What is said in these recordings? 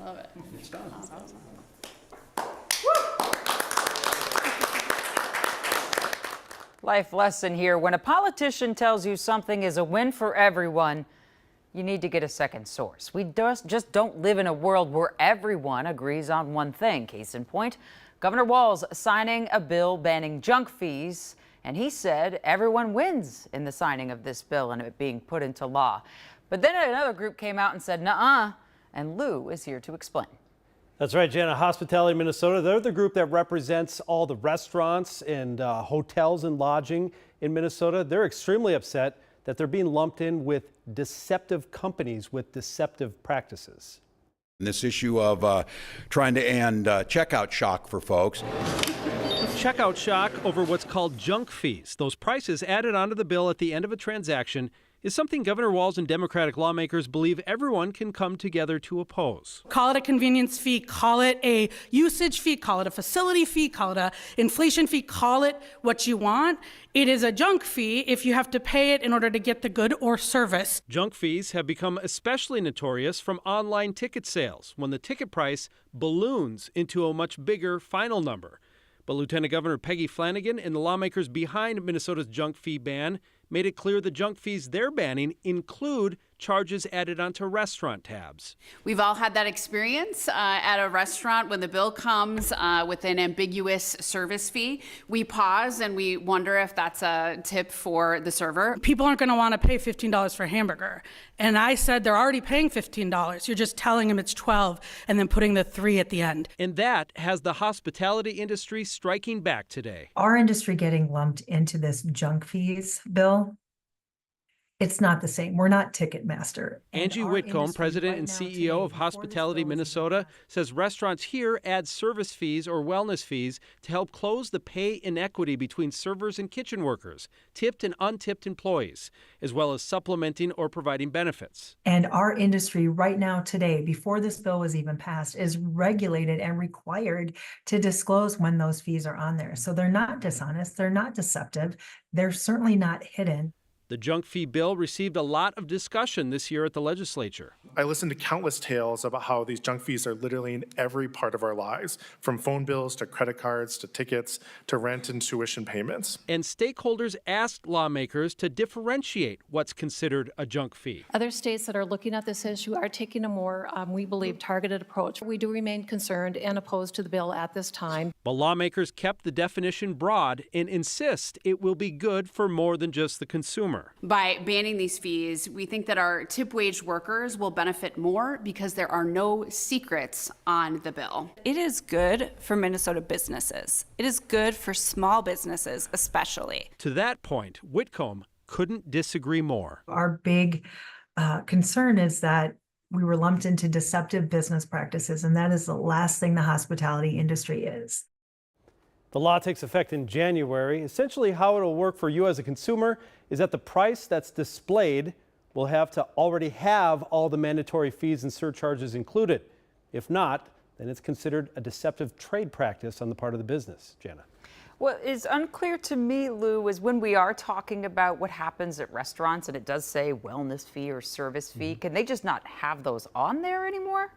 Love it. It's done. That's awesome. Life lesson here. When a politician tells you something is a win for everyone, you need to get a second source. We just don't live in a world where everyone agrees on one thing. Case in point, Governor Walz signing a bill banning junk fees, and he said everyone wins in the signing of this bill and it being put into law. But then another group came out and said, nuh-uh, and Lou is here to explain. That's right, Jana. Hospitality Minnesota, they're the group that represents all the restaurants and hotels and lodging in Minnesota. They're extremely upset that they're being lumped in with deceptive companies with deceptive practices. This issue of trying to end checkout shock for folks. Checkout shock over what's called junk fees. Those prices added onto the bill at the end of a transaction is something Governor Walz and Democratic lawmakers believe everyone can come together to oppose. Call it a convenience fee, call it a usage fee, call it a facility fee, call it an inflation fee, call it what you want. It is a junk fee if you have to pay it in order to get the good or service. Junk fees have become especially notorious from online ticket sales when the ticket price balloons into a much bigger final number. But Lieutenant Governor Peggy Flanagan and the lawmakers behind Minnesota's junk fee ban made it clear the junk fees they're banning include charges added onto restaurant tabs. We've all had that experience at a restaurant when the bill comes with an ambiguous service fee. We pause and we wonder if that's a tip for the server. People aren't going to want to pay $15 for a hamburger. And I said they're already paying $15. You're just telling them it's $12 and then putting the 3 at the end. And that has the hospitality industry striking back today. Our industry getting lumped into this junk fees bill, it's not the same. We're not Ticketmaster. Angie Whitcomb, president and CEO of Hospitality Minnesota, says restaurants here add service fees or wellness fees to help close the pay inequity between servers and kitchen workers, tipped and untipped employees, as well as supplementing or providing benefits. And our industry right now today, before this bill was even passed, is regulated and required to disclose when those fees are on there. So they're not dishonest. They're not deceptive. They're certainly not hidden. The junk fee bill received a lot of discussion this year at the legislature. I listened to countless tales about how these junk fees are literally in every part of our lives, from phone bills to credit cards to tickets to rent and tuition payments. And stakeholders asked lawmakers to differentiate what's considered a junk fee. Other states that are looking at this issue are taking a more, we believe, targeted approach. We do remain concerned and opposed to the bill at this time. But lawmakers kept the definition broad and insist it will be good for more than just the consumer. By banning these fees, we think that our tip wage workers will benefit more because there are no secrets on the bill. It is good for Minnesota businesses. It is good for small businesses especially. To that point, Whitcomb couldn't disagree more. Our big concern is that we were lumped into deceptive business practices, and that is the last thing the hospitality industry is. The law takes effect in January. Essentially, how it'll work for you as a consumer is that the price that's displayed will have to already have all the mandatory fees and surcharges included. If not, then it's considered a deceptive trade practice on the part of the business. Jana. What is unclear to me, Lou, is when we are talking about what happens at restaurants and it does say wellness fee or service fee, can they just not have those on there anymore?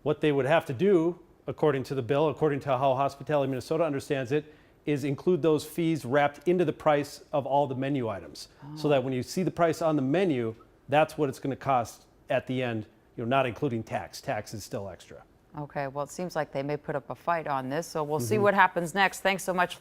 What they would have to do, according to the bill, according to how Hospitality Minnesota understands it, is include those fees wrapped into the price of all the menu items. So that when you see the price on the menu, that's what it's going to cost at the end, not including tax. Tax is still extra. Okay, well, it seems like they may put up a fight on this, so we'll see what happens next. Thanks so much.